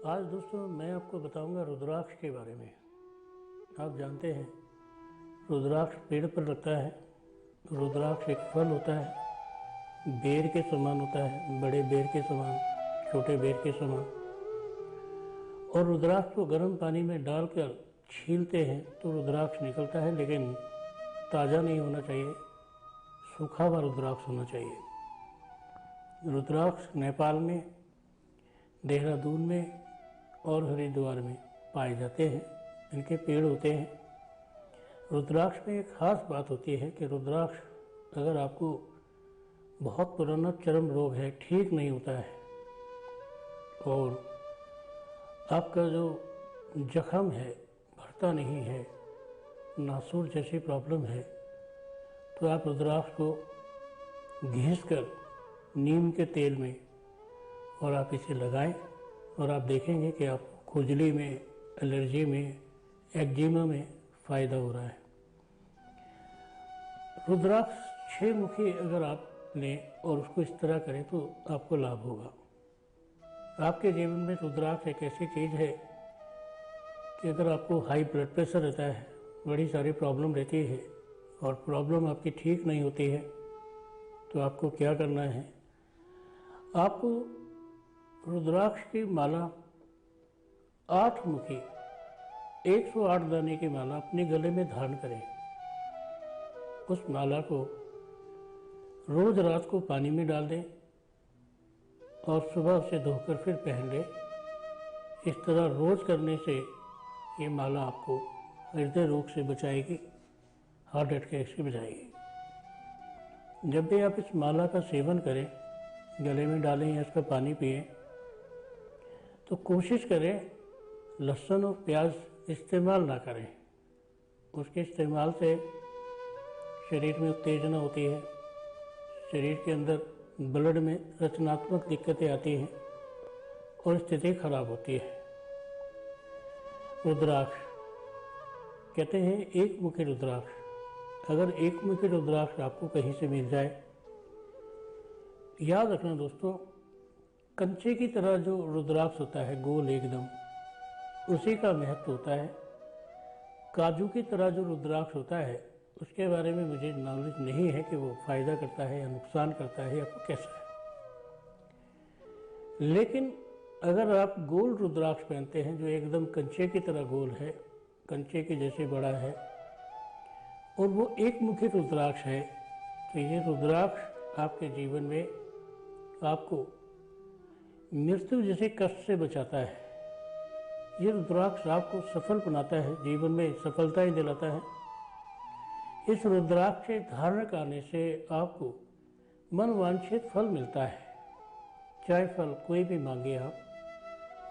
आज दोस्तों मैं आपको बताऊंगा रुद्राक्ष के बारे में। आप जानते हैं रुद्राक्ष पेड़ पर लगता है। रुद्राक्ष एक फल होता है, बेर के समान होता है, बड़े बेर के समान, छोटे बेर के समान। और रुद्राक्ष को गर्म पानी में डालकर छीलते हैं तो रुद्राक्ष निकलता है, लेकिन ताज़ा नहीं होना चाहिए, सूखा हुआ रुद्राक्ष होना चाहिए। रुद्राक्ष नेपाल में, देहरादून में और हरिद्वार में पाए जाते हैं। इनके पेड़ होते हैं। रुद्राक्ष में एक खास बात होती है कि रुद्राक्ष अगर आपको बहुत पुराना चर्म रोग है, ठीक नहीं होता है, और आपका जो जख्म है भरता नहीं है, नासूर जैसी प्रॉब्लम है, तो आप रुद्राक्ष को घिसकर नीम के तेल में और आप इसे लगाएं और आप देखेंगे कि आपको खुजली में, एलर्जी में, एक्जिमा में फ़ायदा हो रहा है। रुद्राक्ष 6 मुखी अगर आप लें और उसको इस तरह करें तो आपको लाभ होगा। आपके जीवन में रुद्राक्ष एक ऐसी चीज़ है कि अगर आपको हाई ब्लड प्रेशर रहता है, बड़ी सारी प्रॉब्लम रहती है और प्रॉब्लम आपकी ठीक नहीं होती है, तो आपको क्या करना है, आपको रुद्राक्ष की माला 8 मुखी 108 दाने की माला अपने गले में धारण करें। उस माला को रोज रात को पानी में डाल दें और सुबह उसे धोकर फिर पहन लें। इस तरह रोज करने से ये माला आपको हृदय रोग से बचाएगी, हार्ट अटैक से बचाएगी। जब भी आप इस माला का सेवन करें, गले में डालें या इसका पानी पिएं, तो कोशिश करें लहसुन और प्याज इस्तेमाल ना करें। उसके इस्तेमाल से शरीर में उत्तेजना होती है, शरीर के अंदर ब्लड में रचनात्मक दिक्कतें आती हैं और स्थिति खराब होती है। रुद्राक्ष कहते हैं एक मुखी रुद्राक्ष। अगर एक मुखी रुद्राक्ष आपको कहीं से मिल जाए, याद रखना दोस्तों, कंचे की तरह जो रुद्राक्ष होता है गोल एकदम, उसी का महत्व होता है। काजू की तरह जो रुद्राक्ष होता है उसके बारे में मुझे नॉलेज नहीं है कि वो फ़ायदा करता है या नुकसान करता है या कैसा है। लेकिन अगर आप गोल रुद्राक्ष पहनते हैं जो एकदम कंचे की तरह गोल है, कंचे के जैसे बड़ा है, और वो एक मुखी रुद्राक्ष है, तो ये रुद्राक्ष आपके जीवन में आपको मृत्यु जैसे कष्ट से बचाता है। ये रुद्राक्ष आपको सफल बनाता है, जीवन में सफलताएं दिलाता है। इस रुद्राक्ष के धारण करने से आपको मनवांछित फल मिलता है, चाहे फल कोई भी मांगे आप।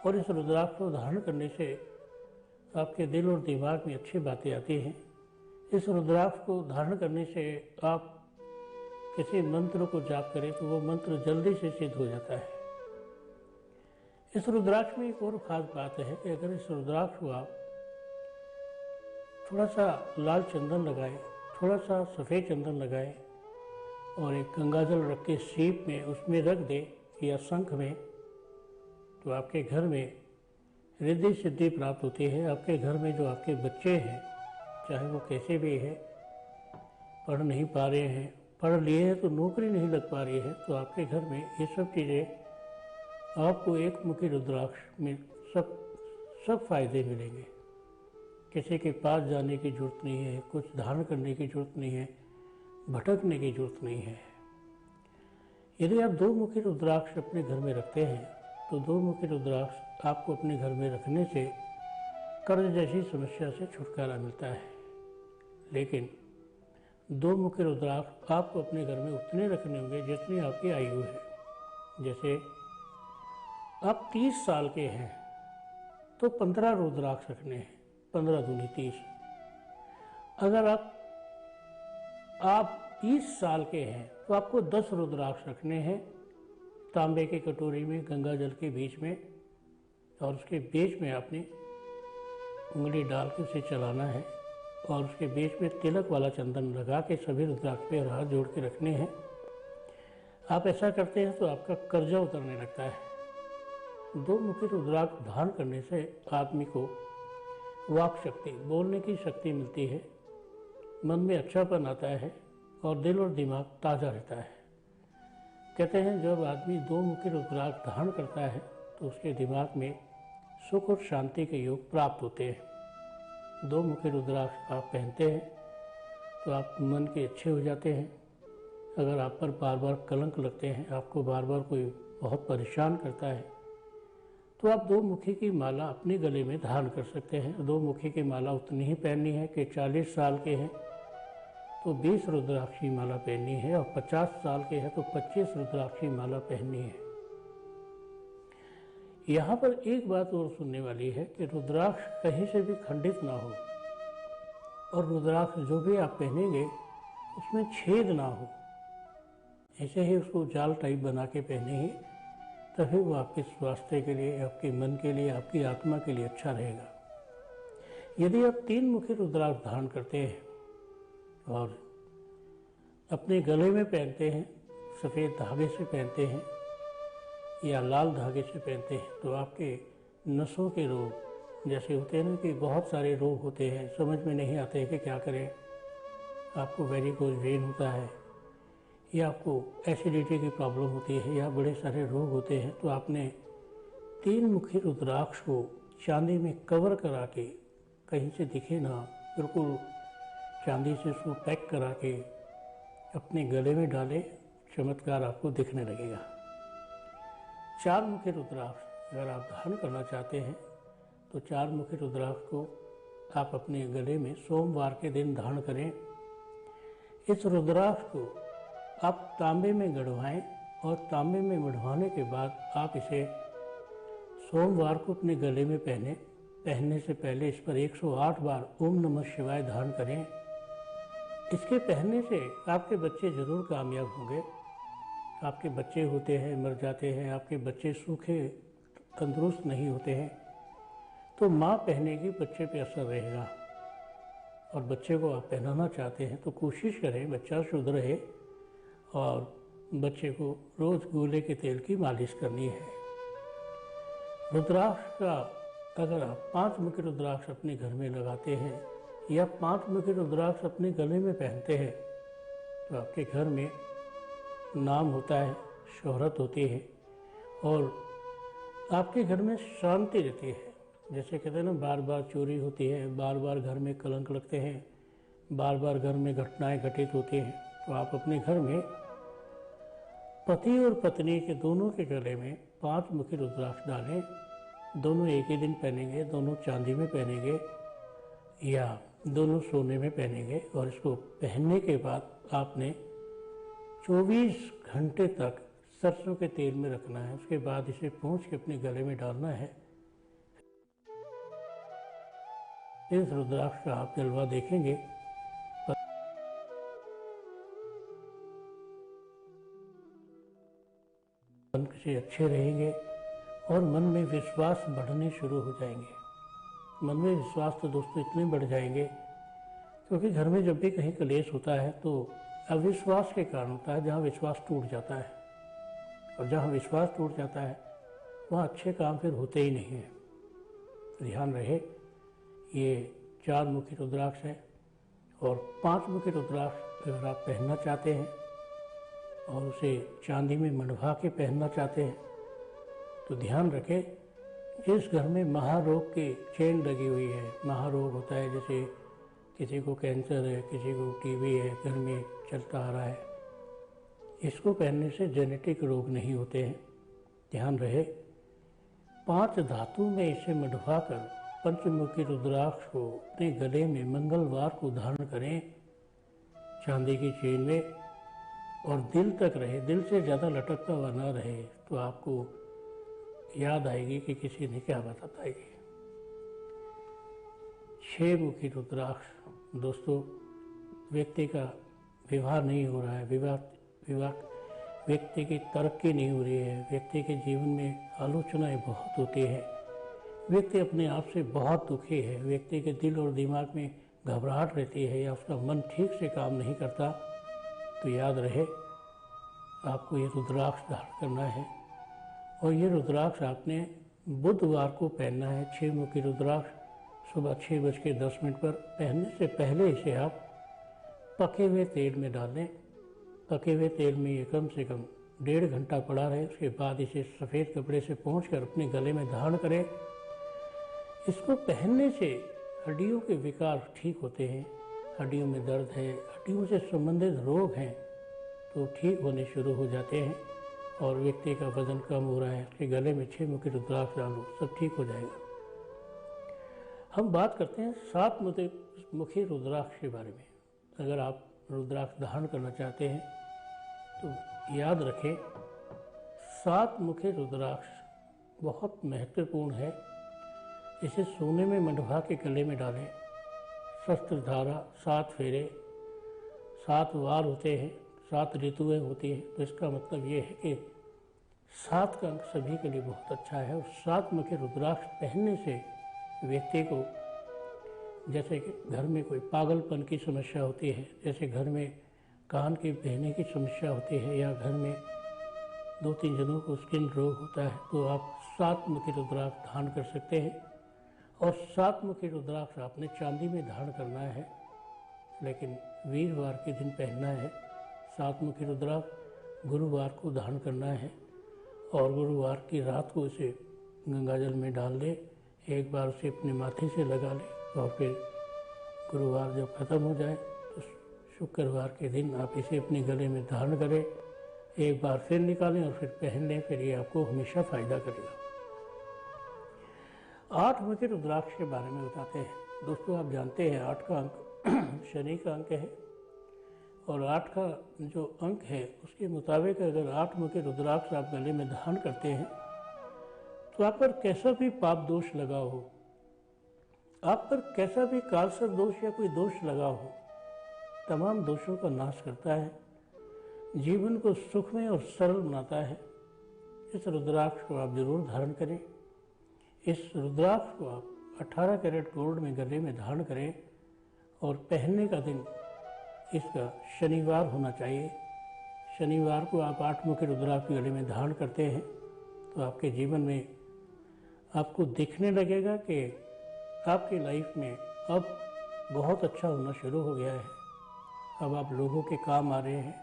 और इस रुद्राक्ष को धारण करने से आपके दिल और दिमाग में अच्छी बातें आती हैं। इस रुद्राक्ष को धारण करने से आप किसी मंत्र को जाप करें तो वो मंत्र जल्दी से सिद्ध हो जाता है। इस रुद्राक्ष में एक और ख़ास बात है कि अगर इस रुद्राक्ष को आप थोड़ा सा लाल चंदन लगाएं, थोड़ा सा सफ़ेद चंदन लगाएं और एक गंगाजल रख के सीप में उसमें रख दें या शंख में, तो आपके घर में रिद्धि सिद्धि प्राप्त होती है। आपके घर में जो आपके बच्चे हैं, चाहे वो कैसे भी है, पढ़ नहीं पा रहे हैं, पढ़ लिए हैं तो नौकरी नहीं लग पा रही है, तो आपके घर में ये सब चीज़ें आपको एक मुखी रुद्राक्ष में सब फायदे मिलेंगे। किसी के पास जाने की जरूरत नहीं है, कुछ धारण करने की जरूरत नहीं है, भटकने की जरूरत नहीं है। यदि आप 2 मुखी रुद्राक्ष अपने घर में रखते हैं तो 2 मुखी रुद्राक्ष आपको अपने घर में रखने से कर्ज जैसी समस्या से छुटकारा मिलता है। लेकिन 2 मुखी रुद्राक्ष आपको अपने घर में उतने रखने होंगे जितनी आपकी आयु है। जैसे आप 30 साल के हैं तो 15 रुद्राक्ष रखने हैं, 15 दूनी 30। अगर आप 30 साल के हैं तो आपको 10 रुद्राक्ष रखने हैं तांबे की कटोरी में, गंगा जल के बीच में, और उसके बीच में आपने उंगली डाल के उसे चलाना है और उसके बीच में तिलक वाला चंदन लगा के सभी रुद्राक्ष पे हाथ जोड़ के रखने हैं। आप ऐसा करते हैं तो आपका कर्जा उतरने लगता है। दो मुखी रुद्राक्ष धारण करने से आदमी को वाक शक्ति, बोलने की शक्ति मिलती है, मन में अच्छापन आता है और दिल और दिमाग ताज़ा रहता है। कहते हैं जब आदमी दो मुखी रुद्राक्ष धारण करता है तो उसके दिमाग में सुख और शांति के योग प्राप्त होते हैं। दो मुखी रुद्राक्ष आप पहनते हैं तो आप मन के अच्छे हो जाते हैं। अगर आप पर बार बार कलंक लगते हैं, आपको बार बार कोई बहुत परेशान करता है, तो आप दो मुखी की माला अपने गले में धारण कर सकते हैं। दो मुखी की माला उतनी ही पहननी है कि 40 साल के हैं तो 20 रुद्राक्ष की माला पहननी है, और 50 साल के हैं तो 25 रुद्राक्ष की माला पहननी है। यहाँ पर एक बात और सुनने वाली है कि रुद्राक्ष कहीं से भी खंडित ना हो, और रुद्राक्ष जो भी आप पहनेंगे उसमें छेद ना हो। ऐसे ही उसको जाल टाइप बना के पहने ही, तभी वो आपके स्वास्थ्य के लिए, आपके मन के लिए, आपकी आत्मा के लिए अच्छा रहेगा। यदि आप 3 मुखी रुद्राक्ष धारण करते हैं और अपने गले में पहनते हैं, सफ़ेद धागे से पहनते हैं या लाल धागे से पहनते हैं, तो आपके नसों के रोग जैसे होते हैं ना, कि बहुत सारे रोग होते हैं, समझ में नहीं आते कि क्या करें। आपको वेरिकोज वेन होता है, या आपको एसिडिटी की प्रॉब्लम होती है, या बड़े सारे रोग होते हैं, तो आपने 3 मुखी रुद्राक्ष को चांदी में कवर करा के, कहीं से दिखे ना, बिल्कुल चांदी से उसको पैक करा के अपने गले में डाले, चमत्कार आपको दिखने लगेगा। 4 मुखी रुद्राक्ष अगर आप धारण करना चाहते हैं तो 4 मुखी रुद्राक्ष को आप अपने गले में सोमवार के दिन धारण करें। इस रुद्राक्ष को आप तांबे में गढ़वाएं, और तांबे में मढ़वाने के बाद आप इसे सोमवार को अपने गले में पहनने से पहले इस पर 108 बार ओम नमः शिवाय धारण करें। इसके पहनने से आपके बच्चे ज़रूर कामयाब होंगे। आपके बच्चे होते हैं मर जाते हैं, आपके बच्चे सूखे तंदुरुस्त नहीं होते हैं, तो माँ पहनेगी, बच्चे पे असर रहेगा। और बच्चे को आप पहनाना चाहते हैं तो कोशिश करें बच्चा शुद्ध रहे, और बच्चे को रोज़ गोले के तेल की मालिश करनी है। रुद्राक्ष का अगर आप 5 मुखी रुद्राक्ष अपने घर में लगाते हैं या 5 मुखी रुद्राक्ष अपने गले में पहनते हैं तो आपके घर में नाम होता है, शोहरत होती है, और आपके घर में शांति रहती है। जैसे कहते हैं ना, बार बार चोरी होती है, बार बार घर में कलंक लगते हैं, बार बार घर में घटनाएं घटित होती हैं, तो आप अपने घर में पति और पत्नी के दोनों के गले में 5 मुखी रुद्राक्ष डालें। दोनों एक ही दिन पहनेंगे, दोनों चांदी में पहनेंगे या दोनों सोने में पहनेंगे, और इसको पहनने के बाद आपने 24 घंटे तक सरसों के तेल में रखना है। उसके बाद इसे पोंछ के अपने गले में डालना है। इस रुद्राक्ष का आप जलवा देखेंगे, मन से अच्छे रहेंगे और मन में विश्वास बढ़ने शुरू हो जाएंगे। मन में विश्वास तो दोस्तों इतने बढ़ जाएंगे, क्योंकि घर में जब भी कहीं क्लेश होता है तो अविश्वास के कारण होता है, जहाँ विश्वास टूट जाता है, और जहाँ विश्वास टूट जाता है वहाँ अच्छे काम फिर होते ही नहीं हैं। ध्यान रहे, ये 4 मुखी रुद्राक्ष है, और 5 मुखी रुद्राक्ष अगर आप पहनना चाहते हैं और उसे चांदी में मढ़वा के पहनना चाहते हैं तो ध्यान रखें, जिस घर में महारोग की चेन लगी हुई है, महारोग होता है जैसे किसी को कैंसर है, किसी को टीबी है, घर में चलता आ रहा है, इसको पहनने से जेनेटिक रोग नहीं होते हैं। ध्यान रहे, 5 धातु में इसे मढ़वा कर पंचमुखी रुद्राक्ष को अपने गले में मंगलवार को धारण करें, चांदी की चेन में, और दिल तक रहे, दिल से ज़्यादा लटकता हुआ ना रहे, तो आपको याद आएगी कि किसी ने क्या बताई। 6 मुखी रुद्राक्ष दोस्तों, व्यक्ति का विवाह नहीं हो रहा है, विवाह व्यक्ति की तरक्की नहीं हो रही है, व्यक्ति के जीवन में आलोचनाएं बहुत होती है, व्यक्ति अपने आप से बहुत दुखी है, व्यक्ति के दिल और दिमाग में घबराहट रहती है, या उसका मन ठीक से काम नहीं करता, तो याद रहे आपको ये रुद्राक्ष धारण करना है। और ये रुद्राक्ष आपने बुधवार को पहनना है 6 मुखी रुद्राक्ष। सुबह 6:10 पर पहनने से पहले इसे आप पके हुए तेल में डालें। पके हुए तेल में ये कम से कम 1.5 घंटा पड़ा रहे। उसके बाद इसे सफ़ेद कपड़े से पोंछकर अपने गले में धारण करें। इसको पहनने से हड्डियों के विकार ठीक होते हैं। हड्डियों में दर्द है, हड्डियों से संबंधित रोग हैं तो ठीक होने शुरू हो जाते हैं। और व्यक्ति का वजन कम हो रहा है, उसके गले में 6 मुखी रुद्राक्ष डालो, सब ठीक हो जाएगा। हम बात करते हैं 7 मुखी रुद्राक्ष के बारे में। अगर आप रुद्राक्ष धारण करना चाहते हैं तो याद रखें 7 मुखी रुद्राक्ष बहुत महत्वपूर्ण है। इसे सोने में मंडवा के गले में डालें। शस्त्र धारा, 7 फेरे, 7 वार होते हैं, 7 ऋतुएं होती हैं। तो इसका मतलब ये है कि 7 का अंक सभी के लिए बहुत अच्छा है। और 7 मुखी रुद्राक्ष पहनने से व्यक्ति को, जैसे कि घर में कोई पागलपन की समस्या होती है, जैसे घर में कान के बहने की समस्या होती है, या घर में 2-3 जनों को स्किन रोग होता है, तो आप 7 मुखी रुद्राक्ष धारण कर सकते हैं। और 7 मुखी रुद्राक्ष आपने चांदी में धारण करना है, लेकिन वीरवार के दिन पहनना है। 7 मुखी रुद्राक्ष गुरुवार को धारण करना है और गुरुवार की रात को इसे गंगाजल में डाल दें। एक बार उसे अपने माथे से लगा लें और फिर गुरुवार जब खत्म हो जाए तो शुक्रवार के दिन आप इसे अपने गले में धारण करें। एक बार फिर निकालें और फिर पहन लें, फिर ये आपको हमेशा फ़ायदा करेगा। 8 मुखी रुद्राक्ष के बारे में बताते हैं। दोस्तों, आप जानते हैं 8 का अंक शनि का अंक है और 8 का जो अंक है उसके मुताबिक अगर 8 मुखी रुद्राक्ष आप गले में धारण करते हैं तो आप पर कैसा भी पाप दोष लगा हो, आप पर कैसा भी कालसर्प दोष या कोई दोष लगा हो, तमाम दोषों का नाश करता है, जीवन को सुखमय और सरल बनाता है। इस रुद्राक्ष को आप जरूर धारण करें। इस रुद्राक्ष को आप 18 कैरेट गोल्ड में गले में धारण करें और पहनने का दिन इसका शनिवार होना चाहिए। शनिवार को आप 8 मुखी रुद्राक्ष गले में धारण करते हैं तो आपके जीवन में आपको दिखने लगेगा कि आपकी लाइफ में अब बहुत अच्छा होना शुरू हो गया है। अब आप लोगों के काम आ रहे हैं।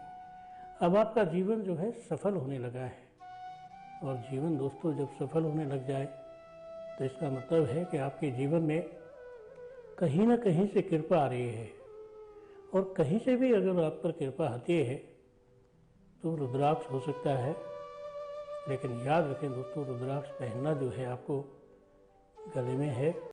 अब आपका जीवन जो है सफल होने लगा है। और जीवन दोस्तों जब सफल होने लग जाए तो इसका मतलब है कि आपके जीवन में कहीं ना कहीं से कृपा आ रही है। और कहीं से भी अगर आप पर कृपा आती है तो रुद्राक्ष हो सकता है। लेकिन याद रखें दोस्तों, रुद्राक्ष पहनना जो है आपको गले में है